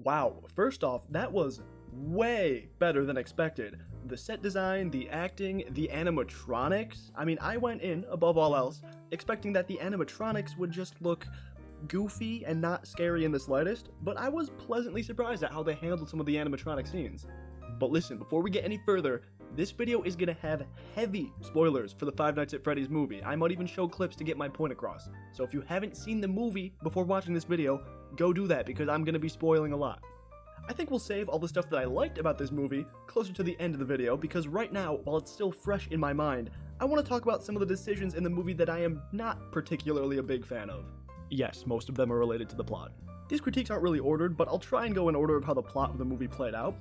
Wow, first off, that was way better than expected. The set design, the acting, the animatronics. I mean, I went in, above all else, expecting that the animatronics would just look goofy and not scary in the slightest, but I was pleasantly surprised at how they handled some of the animatronic scenes. But listen, before we get any further, this video is gonna have heavy spoilers for the Five Nights at Freddy's movie. I might even show clips to get my point across. So if you haven't seen the movie before watching this video, go do that because I'm gonna be spoiling a lot. I think we'll save all the stuff that I liked about this movie closer to the end of the video because right now, while it's still fresh in my mind, I want to talk about some of the decisions in the movie that I am not particularly a big fan of. Yes, most of them are related to the plot. These critiques aren't really ordered, but I'll try and go in order of how the plot of the movie played out.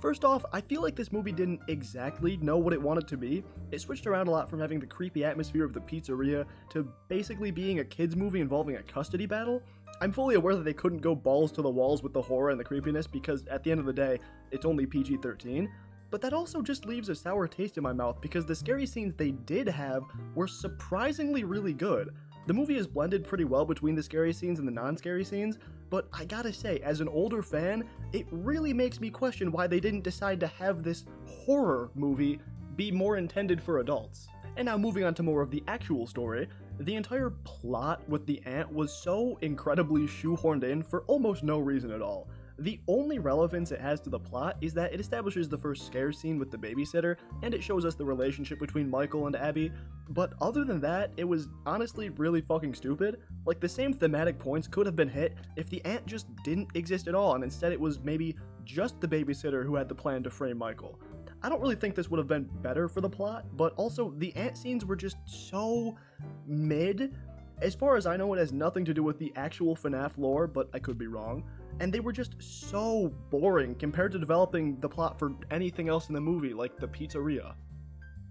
First off, I feel like this movie didn't exactly know what it wanted to be. It switched around a lot from having the creepy atmosphere of the pizzeria to basically being a kids movie involving a custody battle. I'm fully aware that they couldn't go balls to the walls with the horror and the creepiness because at the end of the day, it's only PG-13. But that also just leaves a sour taste in my mouth because the scary scenes they did have were surprisingly really good. The movie is blended pretty well between the scary scenes and the non-scary scenes, but I gotta say, as an older fan, it really makes me question why they didn't decide to have this horror movie be more intended for adults. And now moving on to more of the actual story, the entire plot with the ant was so incredibly shoehorned in for almost no reason at all. The only relevance it has to the plot is that it establishes the first scare scene with the babysitter, and it shows us the relationship between Michael and Abby, but other than that, it was honestly really fucking stupid. Like, the same thematic points could have been hit if the ant just didn't exist at all, and instead it was maybe just the babysitter who had the plan to frame Michael. I don't really think this would have been better for the plot, but also the ant scenes were just so mid. As far as I know, it has nothing to do with the actual FNAF lore, but I could be wrong. And they were just so boring compared to developing the plot for anything else in the movie, like the pizzeria.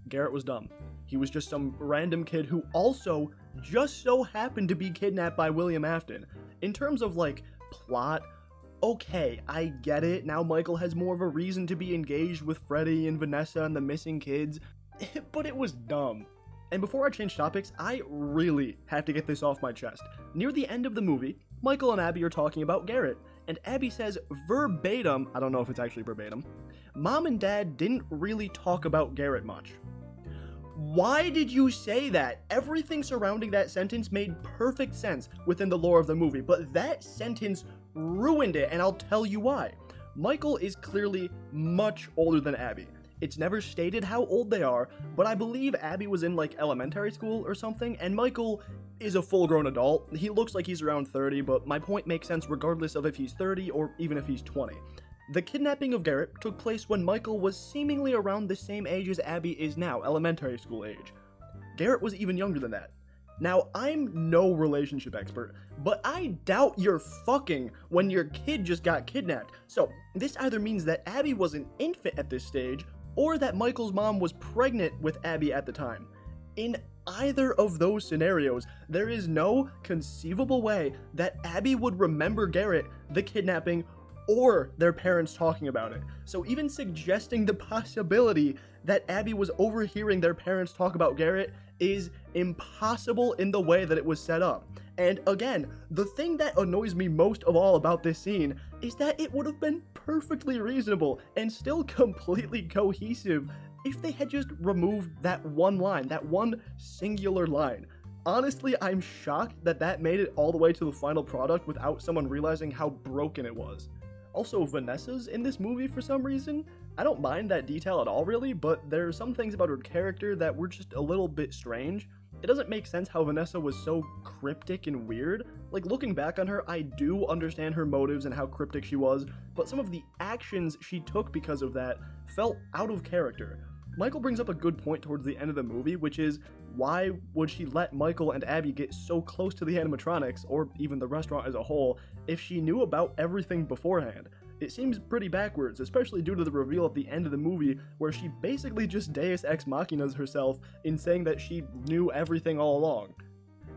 Garrett was dumb. He was just some random kid who also just so happened to be kidnapped by William Afton. In terms of, like, plot, okay, I get it. Now Michael has more of a reason to be engaged with Freddy and Vanessa and the missing kids, but it was dumb. And before I change topics, I really have to get this off my chest. Near the end of the movie, Michael and Abby are talking about Garrett, and Abby says verbatim, I don't know if it's actually verbatim, Mom and Dad didn't really talk about Garrett much. Why did you say that? Everything surrounding that sentence made perfect sense within the lore of the movie, but that sentence ruined it, and I'll tell you why. Michael is clearly much older than Abby. It's never stated how old they are, but I believe Abby was in, like, elementary school or something, and Michael is a full-grown adult. He looks like he's around 30, but my point makes sense regardless of if he's 30 or even if he's 20. The kidnapping of Garrett took place when Michael was seemingly around the same age as Abby is now, elementary school age. Garrett was even younger than that. Now, I'm no relationship expert, but I doubt you're fucking when your kid just got kidnapped. So, this either means that Abby was an infant at this stage, or that Michael's mom was pregnant with Abby at the time. In either of those scenarios, there is no conceivable way that Abby would remember Garrett, the kidnapping, or their parents talking about it. So even suggesting the possibility that Abby was overhearing their parents talk about Garrett is impossible in the way that it was set up. And again, the thing that annoys me most of all about this scene is that it would have been perfectly reasonable and still completely cohesive if they had just removed that one line, that one singular line. Honestly, I'm shocked that that made it all the way to the final product without someone realizing how broken it was. Also, Vanessa's in this movie for some reason. I don't mind that detail at all really, but there are some things about her character that were just a little bit strange. It doesn't make sense how Vanessa was so cryptic and weird. Like, looking back on her, I do understand her motives and how cryptic she was, but some of the actions she took because of that felt out of character. Michael brings up a good point towards the end of the movie, which is, why would she let Michael and Abby get so close to the animatronics, or even the restaurant as a whole, if she knew about everything beforehand? It seems pretty backwards, especially due to the reveal at the end of the movie, where she basically just Deus Ex Machinas herself in saying that she knew everything all along.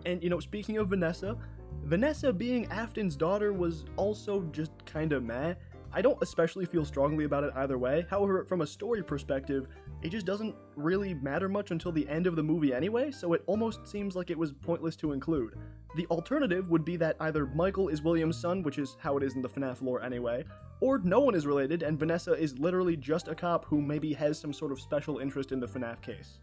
And, you know, speaking of Vanessa being Afton's daughter was also just kinda meh. I don't especially feel strongly about it either way. However, from a story perspective, it just doesn't really matter much until the end of the movie anyway, so it almost seems like it was pointless to include. The alternative would be that either Michael is William's son, which is how it is in the FNAF lore anyway, or no one is related and Vanessa is literally just a cop who maybe has some sort of special interest in the FNAF case.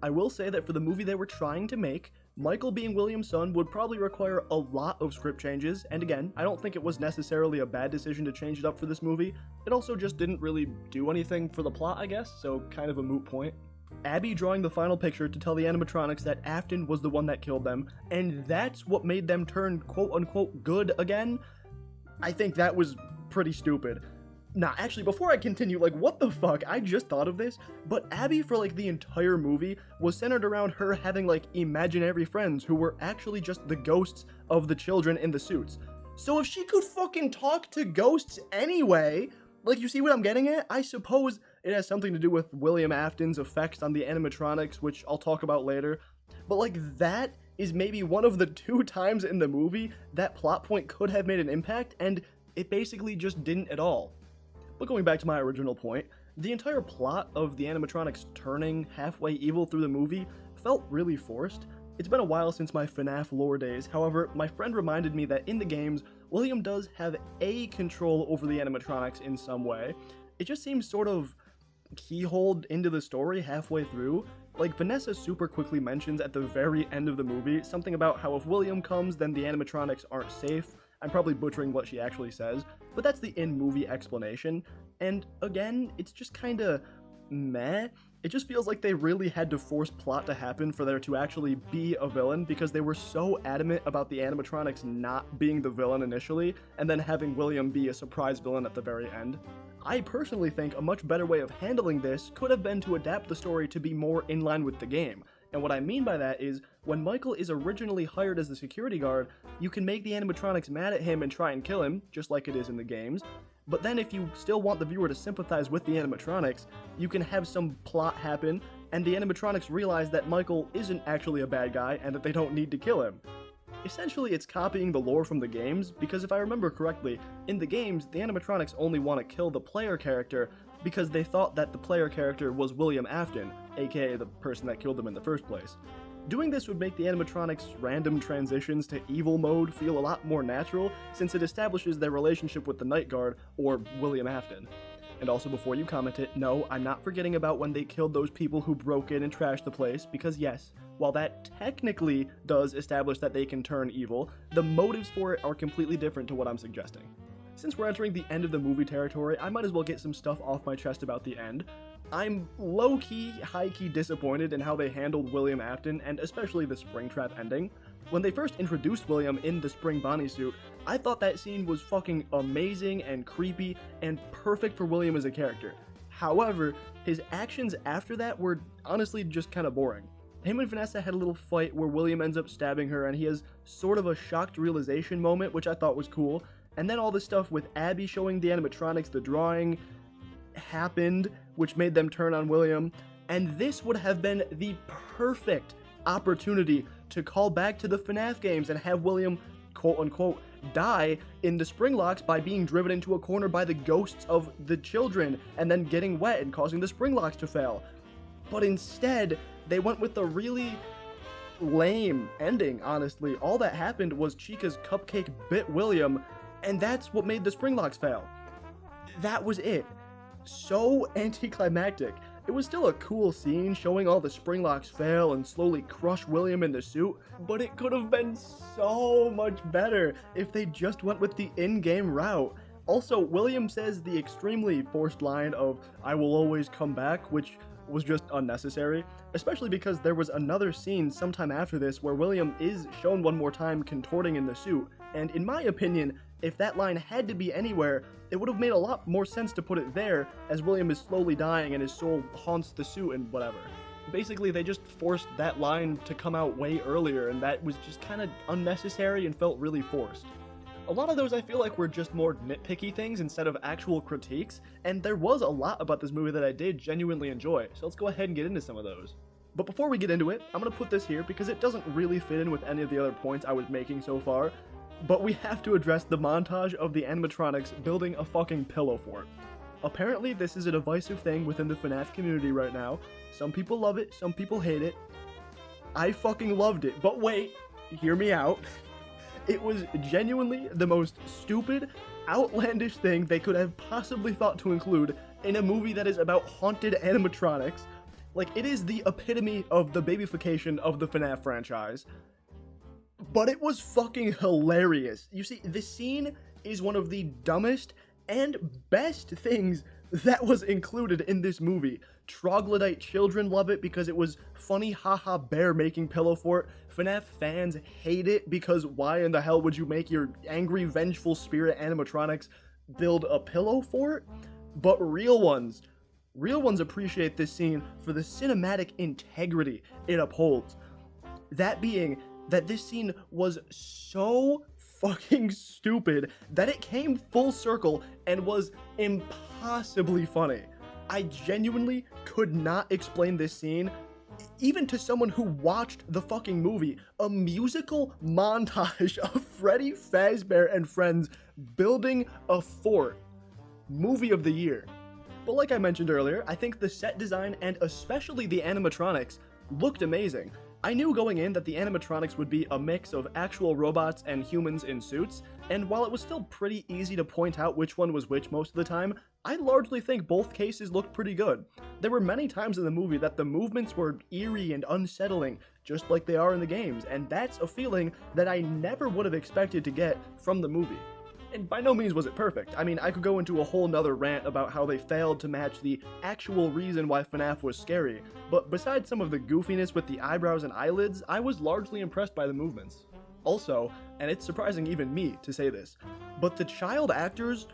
I will say that for the movie they were trying to make, Michael being William's son would probably require a lot of script changes, and again, I don't think it was necessarily a bad decision to change it up for this movie. It also just didn't really do anything for the plot, I guess, so kind of a moot point. Abby drawing the final picture to tell the animatronics that Afton was the one that killed them, and that's what made them turn quote-unquote good again. I think that was pretty stupid. Nah, actually, before I continue, like, what the fuck? I just thought of this, but Abby for, like, the entire movie was centered around her having, like, imaginary friends who were actually just the ghosts of the children in the suits. So if she could fucking talk to ghosts anyway, like, you see what I'm getting at? I suppose it has something to do with William Afton's effects on the animatronics, which I'll talk about later, but, like, that is maybe one of the 2 times in the movie that plot point could have made an impact, and it basically just didn't at all. But going back to my original point, the entire plot of the animatronics turning halfway evil through the movie felt really forced. It's been a while since my FNAF lore days, however, my friend reminded me that in the games, William does have a control over the animatronics in some way. It just seems sort of keyholed into the story halfway through. Like, Vanessa super quickly mentions at the very end of the movie something about how if William comes, then the animatronics aren't safe. I'm probably butchering what she actually says, but that's the in-movie explanation, and again, it's just kinda meh. It just feels like they really had to force plot to happen for there to actually be a villain, because they were so adamant about the animatronics not being the villain initially, and then having William be a surprise villain at the very end. I personally think a much better way of handling this could have been to adapt the story to be more in line with the game. And what I mean by that is, when Michael is originally hired as the security guard, you can make the animatronics mad at him and try and kill him, just like it is in the games. But then if you still want the viewer to sympathize with the animatronics, you can have some plot happen, and the animatronics realize that Michael isn't actually a bad guy and that they don't need to kill him. Essentially, it's copying the lore from the games, because if I remember correctly, in the games, the animatronics only want to kill the player character because they thought that the player character was William Afton, aka the person that killed them in the first place. Doing this would make the animatronics' random transitions to evil mode feel a lot more natural, since it establishes their relationship with the Night Guard, or William Afton. And also, before you comment it, no, I'm not forgetting about when they killed those people who broke in and trashed the place, because yes, while that technically does establish that they can turn evil, the motives for it are completely different to what I'm suggesting. Since we're entering the end of the movie territory, I might as well get some stuff off my chest about the end. I'm low-key, high-key disappointed in how they handled William Afton, and especially the Springtrap ending. When they first introduced William in the Spring Bonnie suit, I thought that scene was fucking amazing and creepy and perfect for William as a character. However, his actions after that were honestly just kind of boring. Him and Vanessa had a little fight where William ends up stabbing her and he has sort of a shocked realization moment, which I thought was cool. And then all this stuff with Abby showing the animatronics the drawing happened, which made them turn on William. And this would have been the perfect opportunity to call back to the FNAF games and have William, quote-unquote, die in the spring locks by being driven into a corner by the ghosts of the children and then getting wet and causing the spring locks to fail. But instead, they went with a really lame ending, honestly. All that happened was Chica's cupcake bit William, and that's what made the spring locks fail. That was it. So anticlimactic. It was still a cool scene showing all the spring locks fail and slowly crush William in the suit, but it could have been so much better if they just went with the in-game route. Also, William says the extremely forced line of, "I will always come back," which was just unnecessary, especially because there was another scene sometime after this where William is shown one more time contorting in the suit, and in my opinion, if that line had to be anywhere, it would have made a lot more sense to put it there, as William is slowly dying and his soul haunts the suit and whatever. Basically, they just forced that line to come out way earlier, and that was just kind of unnecessary and felt really forced. A lot of those I feel like were just more nitpicky things instead of actual critiques, and there was a lot about this movie that I did genuinely enjoy, so let's go ahead and get into some of those. But before we get into it, I'm going to put this here because it doesn't really fit in with any of the other points I was making so far. But we have to address the montage of the animatronics building a fucking pillow fort. Apparently, this is a divisive thing within the FNAF community right now. Some people love it, some people hate it. I fucking loved it, but wait, hear me out. It was genuinely the most stupid, outlandish thing they could have possibly thought to include in a movie that is about haunted animatronics. Like, it is the epitome of the babyfication of the FNAF franchise. But it was fucking hilarious. You see, this scene is one of the dumbest and best things that was included in this movie. Troglodyte children love it because it was funny haha bear making pillow fort. FNAF fans hate it because why in the hell would you make your angry vengeful spirit animatronics build a pillow fort? But real ones appreciate this scene for the cinematic integrity it upholds. That being that this scene was so fucking stupid that it came full circle and was impossibly funny. I genuinely could not explain this scene, even to someone who watched the fucking movie. A musical montage of Freddy Fazbear and friends building a fort. Movie of the year. But like I mentioned earlier, I think the set design and especially the animatronics looked amazing. I knew going in that the animatronics would be a mix of actual robots and humans in suits, and while it was still pretty easy to point out which one was which most of the time, I largely think both cases looked pretty good. There were many times in the movie that the movements were eerie and unsettling, just like they are in the games, and that's a feeling that I never would have expected to get from the movie. And by no means was it perfect. I mean, I could go into a whole nother rant about how they failed to match the actual reason why FNAF was scary, but besides some of the goofiness with the eyebrows and eyelids, I was largely impressed by the movements. Also, and it's surprising even me to say this, but the child actors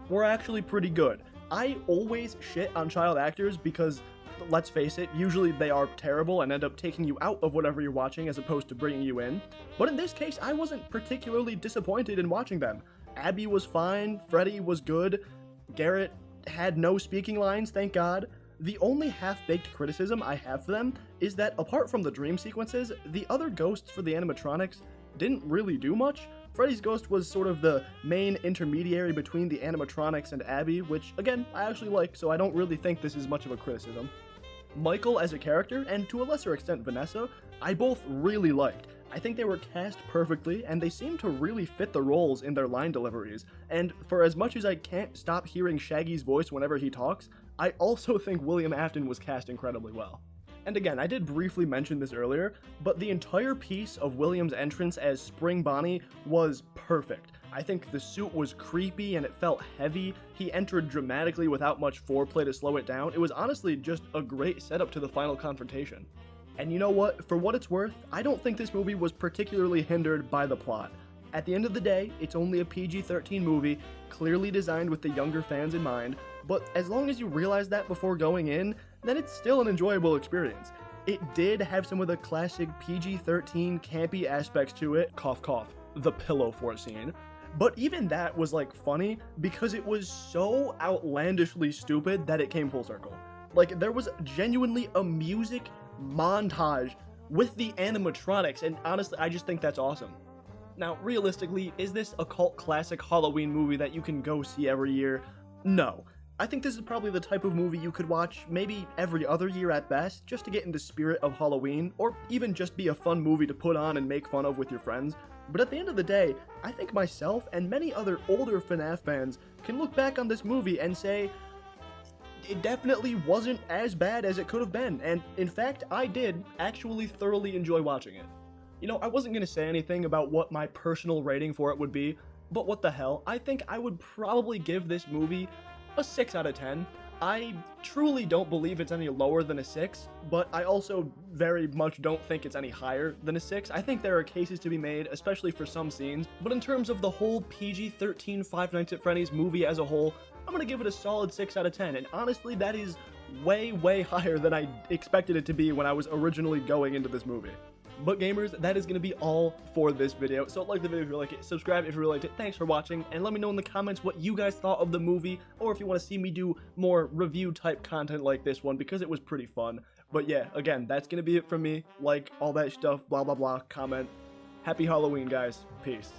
were actually pretty good. I always shit on child actors because, let's face it, usually they are terrible and end up taking you out of whatever you're watching as opposed to bringing you in. But in this case, I wasn't particularly disappointed in watching them. Abby was fine, Freddy was good, Garrett had no speaking lines, thank God. The only half-baked criticism I have for them is that apart from the dream sequences, the other ghosts for the animatronics didn't really do much. Freddy's ghost was sort of the main intermediary between the animatronics and Abby, which again, I actually like, so I don't really think this is much of a criticism. Michael as a character, and to a lesser extent Vanessa, I both really liked. I think they were cast perfectly, and they seem to really fit the roles in their line deliveries, and for as much as I can't stop hearing Shaggy's voice whenever he talks, I also think William Afton was cast incredibly well. And again, I did briefly mention this earlier, but the entire piece of William's entrance as Spring Bonnie was perfect. I think the suit was creepy and it felt heavy. He entered dramatically without much foreplay to slow it down. It was honestly just a great setup to the final confrontation. And you know what? For what it's worth, I don't think this movie was particularly hindered by the plot. At the end of the day, it's only a PG-13 movie, clearly designed with the younger fans in mind, but as long as you realize that before going in, then it's still an enjoyable experience. It did have some of the classic PG-13 campy aspects to it, cough cough, the pillow fort scene, but even that was like funny because it was so outlandishly stupid that it came full circle. Like, there was genuinely a music montage with the animatronics, and honestly, I just think that's awesome. Now, realistically, is this a cult classic Halloween movie that you can go see every year? No. I think this is probably the type of movie you could watch maybe every other year at best, just to get in the spirit of Halloween, or even just be a fun movie to put on and make fun of with your friends. But at the end of the day, I think myself and many other older FNAF fans can look back on this movie and say, it definitely wasn't as bad as it could have been, and in fact, I did actually thoroughly enjoy watching it. You know, I wasn't going to say anything about what my personal rating for it would be, but what the hell, I think I would probably give this movie a 6 out of 10. I truly don't believe it's any lower than a 6, but I also very much don't think it's any higher than a 6. I think there are cases to be made, especially for some scenes, but in terms of the whole PG-13 Five Nights at Freddy's movie as a whole, I'm gonna give it a solid 6 out of 10, and honestly, that is way, way higher than I expected it to be when I was originally going into this movie. But gamers, that is going to be all for this video. So like the video if you like it, subscribe if you really liked it, thanks for watching, and let me know in the comments what you guys thought of the movie, or if you want to see me do more review type content like this one, because it was pretty fun. But yeah, again, that's going to be it from me. Like, all that stuff, blah blah blah, comment. Happy Halloween, guys. Peace.